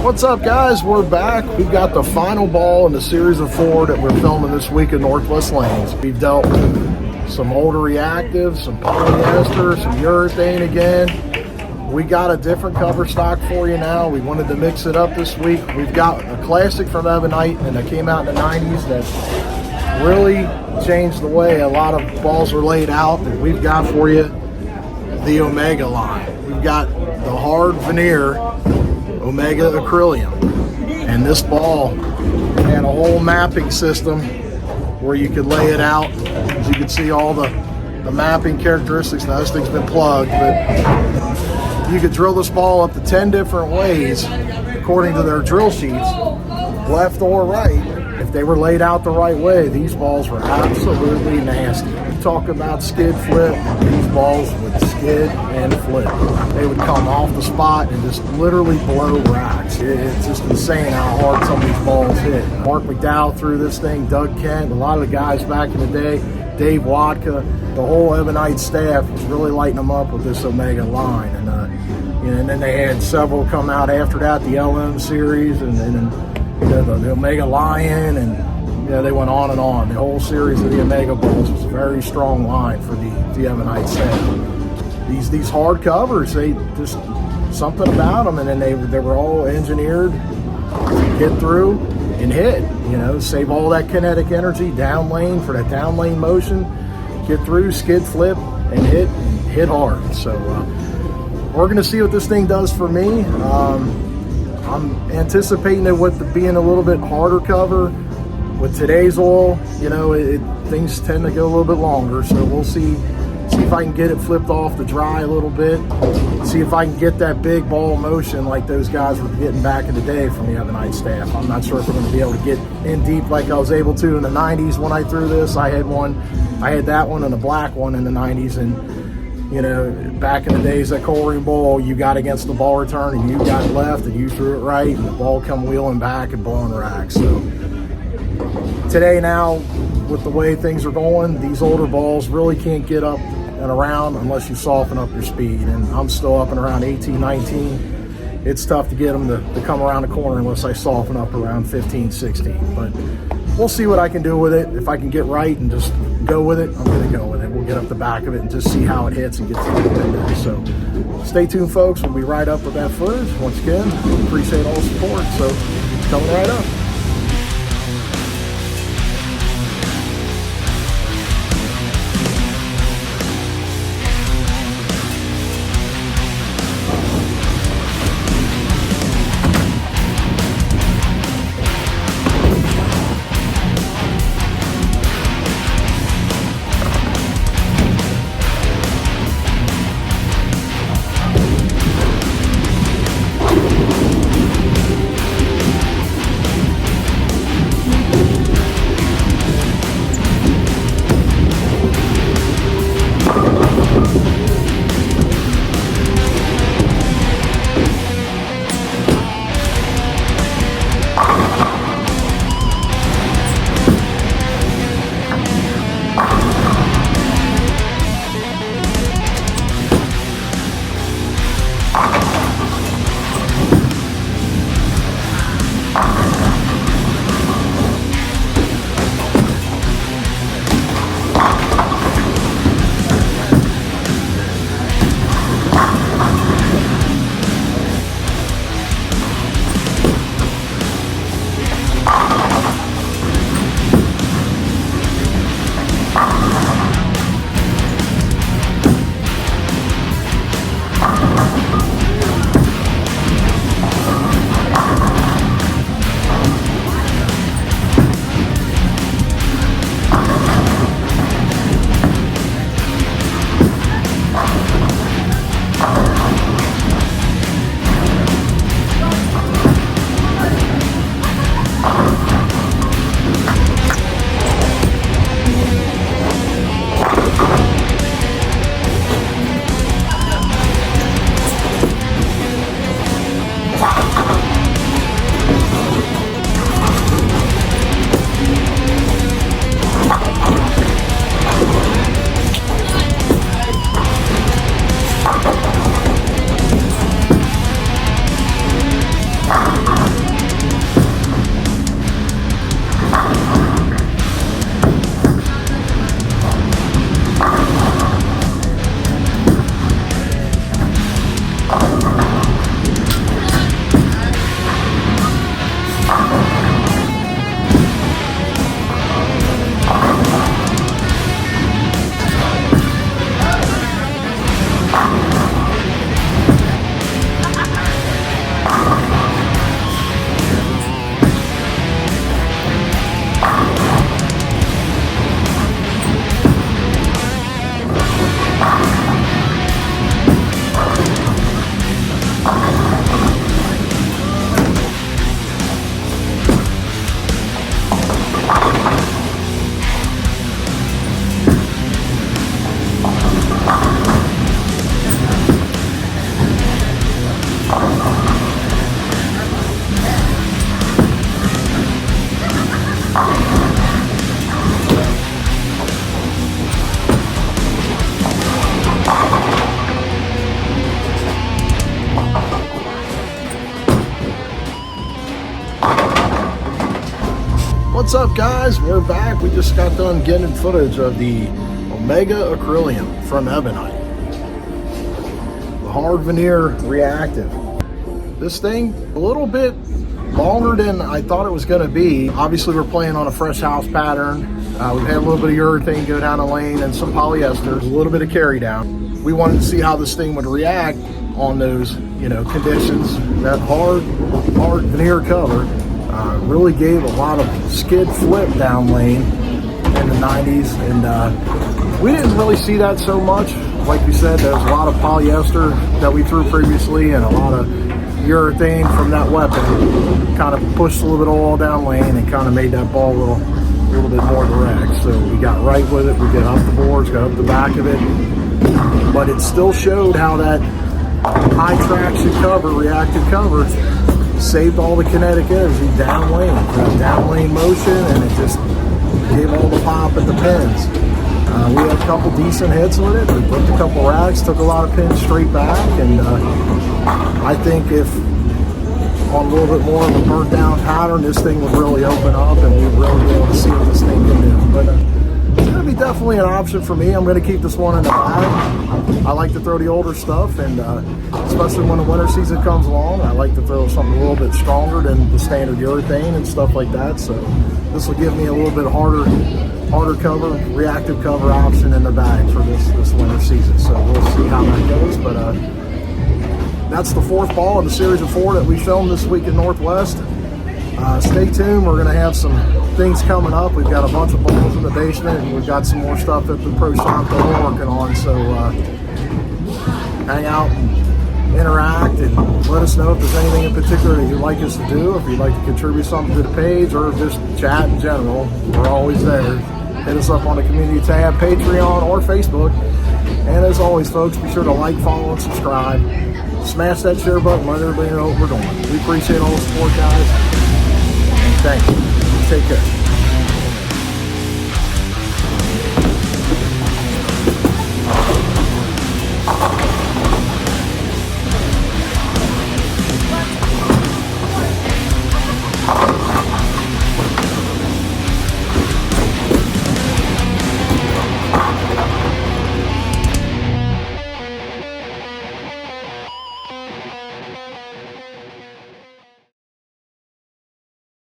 What's up, guys? We're back. We've got the final ball in the series of 4 that we're filming this week in Northwest Lanes. We've dealt with some older reactives, some polyester, some urethane again. We got a different cover stock for you now. We wanted to mix it up this week. We've got a classic from Ebonite, and that came out in the 90s that really changed the way a lot of balls are laid out. And we've got for you the Omega line. We've got the hard Veneer Omega Acryllium, and this ball had a whole mapping system where you could lay it out. As you can see all the mapping characteristics. Now this thing's been plugged, but you could drill this ball up to 10 different ways according to their drill sheets, left or right. If they were laid out the right way, these balls were absolutely nasty. You talk about skid flip, these balls would skid and flip. They would come off the spot and just literally blow racks. It's just insane how hard some of these balls hit. Mark McDowell threw this thing, Doug Kent, a lot of the guys back in the day, Dave Watka, the whole Ebonite staff was really lighting them up with this Omega line. And then they had several come out after that, the LM series, and the Omega Lion, and they went on and on. The whole series of the Omega balls was a very strong line for the Ebonite staff. These hard covers, they just something about them, and then they were all engineered to get through and hit. Save all that kinetic energy down lane for that down lane motion, get through, skid, flip, and hit hard. So we're going to see what this thing does for me. I'm anticipating it with being a little bit harder cover. With today's oil, things tend to go a little bit longer, so we'll see if I can get it flipped off the dry a little bit, see if I can get that big ball motion like those guys were getting back in the day from the Ebonite staff. I'm not sure if we're going to be able to get in deep like I was able to in the 90s when I threw this. I had that one and a black one in the 90s, and back in the days that coal ring bowl, you got against the ball return and you got left and you threw it right and the ball come wheeling back and blowing racks. So today now, with the way things are going, these older balls really can't get up and around unless you soften up your speed, and I'm still up and around 18, 19. It's tough to get them to come around the corner unless I soften up around 15, 16. But we'll see what I can do with it. If I can get right and just go with it, I'm going to go with it. We'll get up the back of it and just see how it hits and get to the window. So stay tuned, folks. We'll be right up with that footage. Once again, appreciate all the support. So it's coming right up. What's up, guys? We're back. We just got done getting footage of the Omega Acryllium from Ebonite, the hard veneer reactive. This thing a little bit longer than I thought it was going to be. Obviously, we're playing on a fresh house pattern. We've had a little bit of urethane go down the lane and some polyester, a little bit of carry down. We wanted to see how this thing would react on those, conditions. That hard veneer cover really gave a lot of skid flip down lane in the 90s, and we didn't really see that so much. Like you said, there's a lot of polyester that we threw previously and a lot of urethane from that weapon. Kind of pushed a little bit of oil down lane and kind of made that ball a little bit more direct. So we got right with it. We got up the boards, got up the back of it, but it still showed how that high traction cover, reactive cover, saved all the kinetic energy down lane. Down lane motion, and it just gave all the pop at the pins. We had a couple decent hits with it. We flipped a couple racks, took a lot of pins straight back, and I think if on a little bit more of a burnt down pattern, this thing would really open up and we'd really be able to see what this thing can do. But it's going to be definitely an option for me. I'm going to keep this one in the bag. I like to throw the older stuff, and especially when the winter season comes along, I like to throw something a little bit stronger than the standard urethane and stuff like that. So this will give me a little bit harder cover, reactive cover option in the bag for this winter season. So we'll see how that goes. But that's the fourth ball in the series of 4 that we filmed this week in Northwest. Stay tuned. We're going to have some things coming up. We've got a bunch of balls in the basement, and we've got some more stuff at the pro shop that we're working on. So hang out and interact, and let us know if there's anything in particular that you'd like us to do. If you'd like to contribute something to the page or just chat in general, we're always there. Hit us up on the community tab, Patreon, or Facebook. And as always, folks, be sure to like, follow, and subscribe. Smash that share button, let everybody know what we're doing. We appreciate all the support, guys. And thank you. Take care.